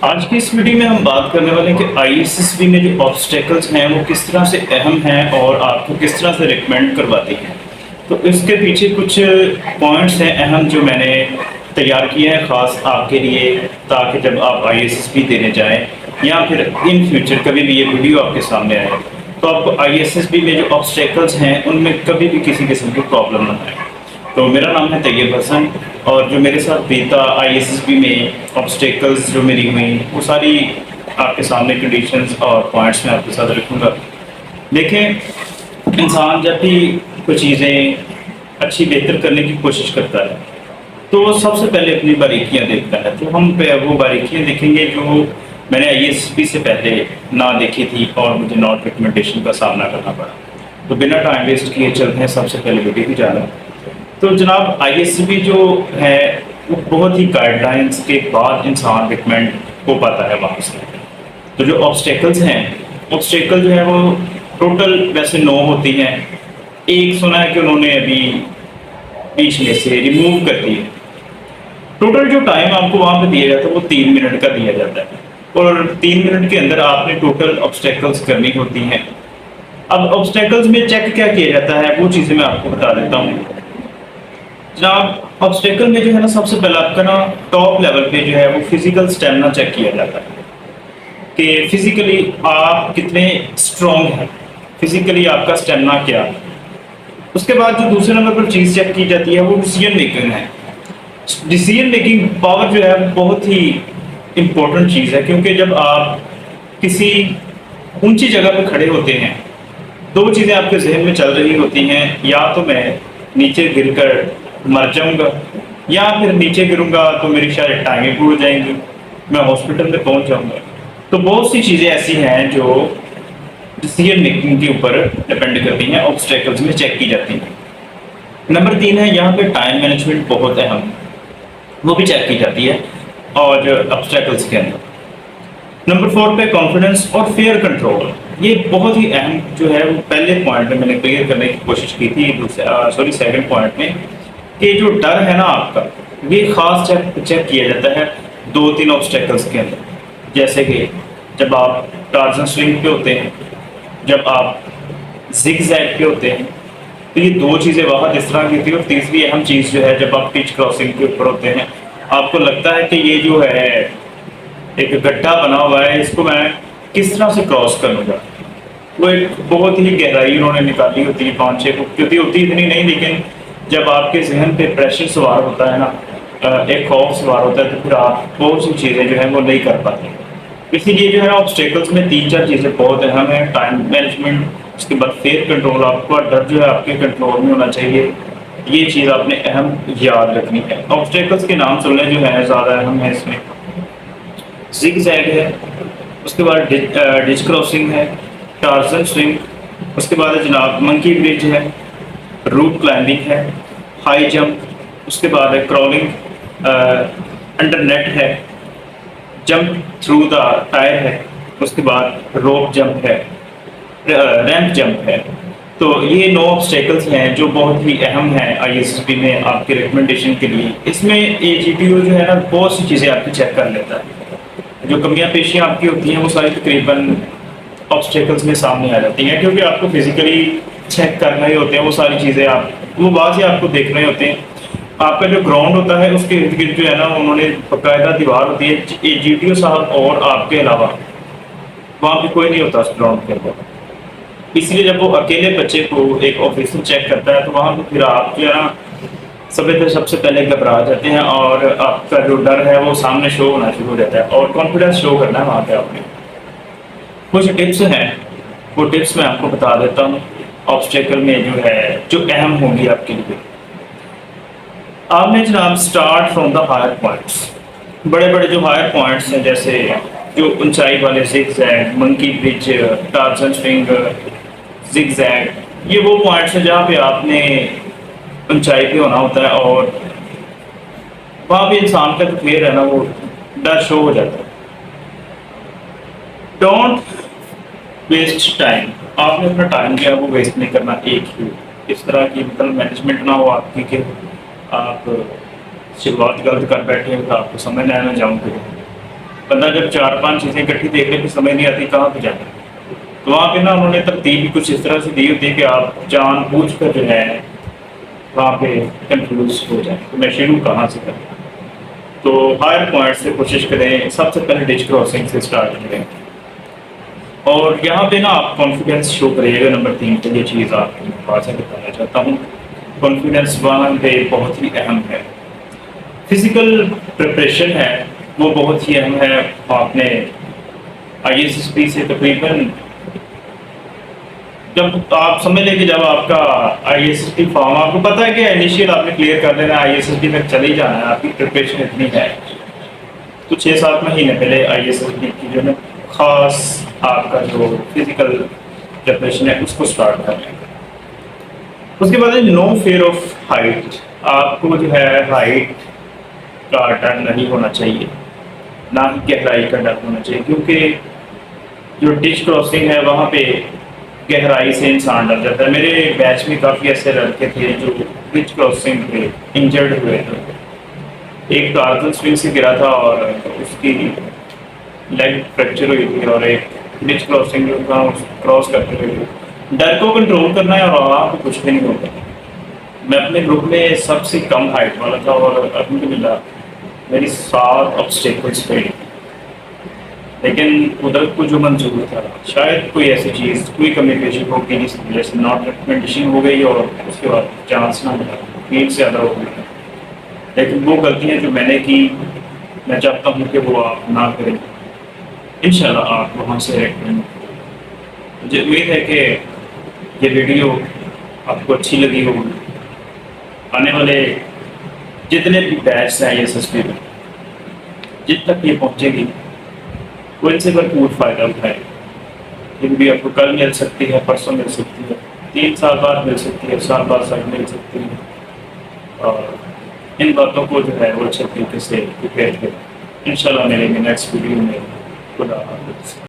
آج کی اس ویڈیو میں ہم بات کرنے والے ہیں کہ آئی ایس ایس بی میں جو آبسٹیکلز ہیں وہ کس طرح سے اہم ہیں اور آپ کو کس طرح سے ریکمینڈ کرواتی ہیں. تو اس کے پیچھے کچھ پوائنٹس ہیں اہم جو میں نے تیار کیے ہیں خاص آپ کے لیے، تاکہ جب آپ آئی ایس ایس بی دینے جائیں یا پھر ان فیوچر کبھی بھی یہ ویڈیو آپ کے سامنے آئے تو آپ کو آئی ایس ایس بی میں جو آبسٹیکلز ہیں ان میں کبھی بھی کسی قسم کی پرابلم نہ آئے. تو میرا نام ہے طیب حسن، اور جو میرے ساتھ بیتا آئی ایس ایس بی میں آبسٹیکلز جو میری ہوئیں وہ ساری آپ کے سامنے کنڈیشنز اور پوائنٹس میں آپ کے ساتھ رکھوں گا. دیکھیں، انسان جب بھی کوئی چیزیں اچھی بہتر کرنے کی کوشش کرتا ہے تو سب سے پہلے اپنی باریکیاں دیکھتا ہے. تو ہم وہ باریکیاں دیکھیں گے جو میں نے آئی ایس بی سے پہلے نہ دیکھی تھی اور مجھے ناٹ ریکمنڈیشن کا سامنا کرنا پڑا. تو بنا ٹائم ویسٹ کیے چلتے ہیں سب سے پہلے ویڈیو کی جانب. تو جناب، آئی ایس بی جو ہے وہ بہت ہی گائیڈ لائنس کے بعد انسان ریکمینڈ ہو پاتا ہے وہاں سے. تو جو آبسٹیکلز ہیں، آبسٹیکل جو ہے وہ ٹوٹل ویسے 9 ہوتی ہیں. ایک سنا ہے کہ انہوں نے ابھی بیچ میں سے ریموو کر دی ہے. ٹوٹل جو ٹائم آپ کو وہاں پہ دیا جاتا ہے وہ 3 منٹ کا دیا جاتا ہے، اور 3 منٹ کے اندر آپ نے ٹوٹل آبسٹیکلز کرنی ہوتی ہیں. اب آبسٹیکلز میں چیک کیا کیا جاتا ہے وہ چیزیں میں آپ کو بتا دیتا ہوں. جناب، آبسٹیکل میں جو ہے نا سب سے پہلے آپ کا نا ٹاپ لیول پہ جو ہے وہ فزیکل اسٹیمنا چیک کیا جاتا ہے کہ فزیکلی آپ کتنے اسٹرانگ ہیں، فزیکلی آپ کا اسٹیمنا کیا ہے. اس کے بعد جو دوسرے نمبر پر چیز چیک کی جاتی ہے وہ ڈیسیژن میکنگ ہے. ڈیسیژن میکنگ پاور جو ہے بہت ہی امپورٹنٹ چیز ہے، کیونکہ جب آپ کسی اونچی جگہ پہ کھڑے ہوتے ہیں 2 چیزیں آپ کے ذہن میں چل رہی ہوتی ہیں: یا تو میں نیچے گر کر مر جاؤں گا، یا پھر نیچے گروں گا تو میری شاید ٹانگیں ٹوٹ جائیں گی، میں ہاسپٹل میں پہنچ جاؤں گا. تو بہت سی چیزیں ایسی ہیں جو ڈیسیژن میکنگ کے اوپر ڈپینڈ کرتی ہیں، آبسٹیکلز میں چیک کی جاتی ہیں. نمبر 3 ہے یہاں پہ ٹائم مینجمنٹ بہت اہم، وہ بھی چیک کی جاتی ہے اور آبسٹیکلز کے اندر. نمبر 4 پہ کانفیڈنس اور فیئر کنٹرول. یہ بہت ہی اہم جو ہے وہ پہلے پوائنٹ میں نے کلیئر کرنے کی کوشش کی تھی، سیکنڈ پوائنٹ میں، کہ جو ڈر ہے نا آپ کا یہ خاص چیک کیا جاتا ہے 2-3 آبسٹیکلز کے اندر. جیسے کہ جب آپ ٹارزن سوئنگ پہ ہوتے ہیں، جب آپ زگ زیگ پہ ہوتے ہیں، تو یہ 2 چیزیں وہاں اس طرح کی تھی. اور تیسری اہم چیز جو ہے جب آپ پچ کراسنگ کے اوپر ہوتے ہیں، آپ کو لگتا ہے کہ یہ جو ہے ایک گڈھا بنا ہوا ہے، اس کو میں کس طرح سے کراس کروں گا. وہ ایک بہت ہی گہرائی انہوں نے نکالی ہوتی ہے 5-6 فٹ کی ہوتی اتنی نہیں، لیکن جب آپ کے ذہن پہ پریشر سوار ہوتا ہے نا، ایک خوف سوار ہوتا ہے، تو پھر آپ بہت سی چیزیں جو ہیں وہ نہیں کر پاتے. اسی لیے جو ہے آبسٹیکلز میں 3-4 چیزیں بہت اہم ہیں: ٹائم مینجمنٹ، اس کے بعد فیئر کنٹرول، آپ کا ڈر جو ہے آپ کے کنٹرول میں ہونا چاہیے. یہ چیز آپ نے اہم یاد رکھنی ہے. آبسٹیکلز کے نام سننے جو ہے زیادہ اہم ہے. اس میں زگ زیگ ہے، اس کے بعد ڈچ کراسنگ ہے، ٹارزن سوئنگ، اس کے بعد ہے جناب منکی برج ہے، روپ کلائمبنگ ہے، ہائی جمپ، اس کے بعد ہے کرالنگ انڈر نیٹ ہے، جمپ تھرو دا ٹائر ہے، اس کے بعد روپ جمپ ہے، ریمپ جمپ ہے. تو یہ 9 آبسٹیکلز ہیں جو بہت ہی اہم ہیں آئی ایس بی میں آپ کے ریکمنڈیشن کے لیے. اس میں اے جی پی او جو ہے نا بہت سی چیزیں آپ کی چیک کر لیتا ہے. جو کمیاں پیشیاں آپ کی ہوتی ہیں وہ ساری تقریباً آبسٹیکلز میں سامنے آ جاتی ہیں، کیونکہ آپ کو فزیکلی چیک کر رہے ہوتے ہیں وہ ساری چیزیں، وہ بات ہی آپ کو دیکھ رہے ہوتے ہیں. آپ کا جو گراؤنڈ ہوتا ہے اس کے ارد گرد جو ہے نا انہوں نے باقاعدہ دیوار ہوتی ہے، جی ٹی او صاحب اور آپ کے علاوہ وہاں پہ کوئی نہیں ہوتا اس گراؤنڈ کے اندر. اس لیے جب وہ اکیلے بچے کو ایک آفیسر چیک کرتا ہے تو وہاں پہ پھر آپ جو ہے نا سب سے پہلے گھبرا جاتے ہیں، اور آپ کا جو ڈر ہے وہ سامنے شو ہونا شروع ہو جاتا ہے، اور کانفیڈنس شو کرنا ہے وہاں پہ. آپ نے کچھ ٹپس ہیں، وہ ٹپس میں آپ کو بتا دیتا ہوں آبسٹیکل میں جو ہے جو اہم ہوں گی آپ کے لیے. آپ نے جناب start from the higher points. بڑے بڑے جو ہائر پوائنٹس ہیں جیسے جو اونچائی والے زگ زیگ، منکی برج، ٹارزن سوئنگ، زگ زیگ، یہ وہ پوائنٹس ہیں جہاں پہ آپ نے اونچائی پہ ہونا ہوتا ہے، اور وہاں پہ انسان کا جو فیئر ہے نا وہ ڈر شو ہو جاتا ہے. Don't waste time. آپ نے اپنا ٹائم جو ہے وہ ویسٹ نہیں کرنا. ایک ہی اس طرح کی مطلب مینجمنٹ نہ ہو آپ کی کہ آپ شروعات غلط کر بیٹھے تو آپ کو سمجھ نہ آنا جاؤں گے. بندہ جب 4-5 چیزیں اکٹھی دیکھ لے پھر سمجھ نہیں آتی کہاں پہ جانا ہے۔ تو وہاں پہ نا انہوں نے ترتیب بھی کچھ اس طرح سے دی ہوتی ہے کہ آپ جان بوجھ کر جو ہے وہاں پہ کنفیوز ہو جائیں، تو میں شروع کہاں سے کروں؟ تو ہائر پوائنٹ سے کوشش کریں، سب سے پہلے ڈچ کراسنگ سے اسٹارٹ کریں، اور یہاں پہ نا آپ کانفیڈینس شو کریے گا۔ نمبر 3 پہ یہ چیز آپ کو واضح بتانا چاہتا ہوں، کانفیڈینس وہاں پہ بہت ہی اہم ہے۔ فزیکل پریپریشن ہے وہ بہت ہی اہم ہے۔ آپ نے آئی ایس ایس پی سے تقریباً جب آپ سمجھ لیں کہ جب آپ کا I S S P form آپ کو پتہ ہے کہ انیشیل آپ نے کلیئر کر دینا، آئی ایس ایس پی تک چلے ہی جانا ہے، آپ کی پریپریشن اتنی ہے تو 6-7 مہینے پہلے آئی ایس ایس پی کی جو ہے خاص آپ کا جو فزیکل پریپریشن ہے اس کو اسٹارٹ کر لیں۔ اس کے بعد نو فیئر آف ہائٹ، آپ کو جو ہے ہائٹ کا ڈر نہیں ہونا چاہیے، نہ ہی گہرائی کا ڈر ہونا چاہیے، کیونکہ جو ڈچ کراسنگ ہے وہاں پہ گہرائی سے انسان ڈر جاتا ہے۔ میرے بیچ میں کافی ایسے لڑکے تھے جو ڈچ کراسنگ پہ انجرڈ ہوئے تھے۔ ایک ٹارزن سوئنگ سے گرا تھا اور اس کی لیگ فریکچر ہوئی تھی، اور ایک ڈچ کراسنگ جو تھا کراس کرتے ہوئے ڈر کو کنٹرول کرنا ہے اور وہاں پہ کچھ بھی نہیں ہوتا۔ میں اپنے گروپ میں سب سے کم ہائٹ والا تھا اور الحمدللہ میری 7 آبسٹیکلس پہ، لیکن قدرت کو جو منظور تھا شاید کوئی ایسی چیز کوئی کمی پیشی ہوگی جس کی وجہ سے ناٹ ریکمنڈیشن ہو گئی اور اس کے بعد چانس نہ ملا، نیڈ سے زیادہ ہو گئی۔ لیکن وہ غلطیاں جو میں نے کی میں چاہتا ہوں کہ وہ آپ نہ کریں، انشاءاللہ آپ وہاں سے ریکمنڈ۔ مجھے امید ہے کہ یہ ویڈیو آپ کو اچھی لگی ہوگی۔ آنے والے جتنے بھی بیچ ہیں ایس ایس پی میں جن تک یہ پہنچے گی وہ ان سے بھرپور فائدہ اٹھائے، ان بھی آپ کو کل مل سکتی ہے، پرسوں مل سکتی ہے، 3 سال بعد مل سکتی ہے، سال بعد سال مل سکتی ہے، اور ان باتوں کو جو ہے وہ اچھے طریقے سے پریپیئر کریں۔ انشاءاللہ ملیں گے نیکسٹ ویڈیو میں۔ خدا حافظ۔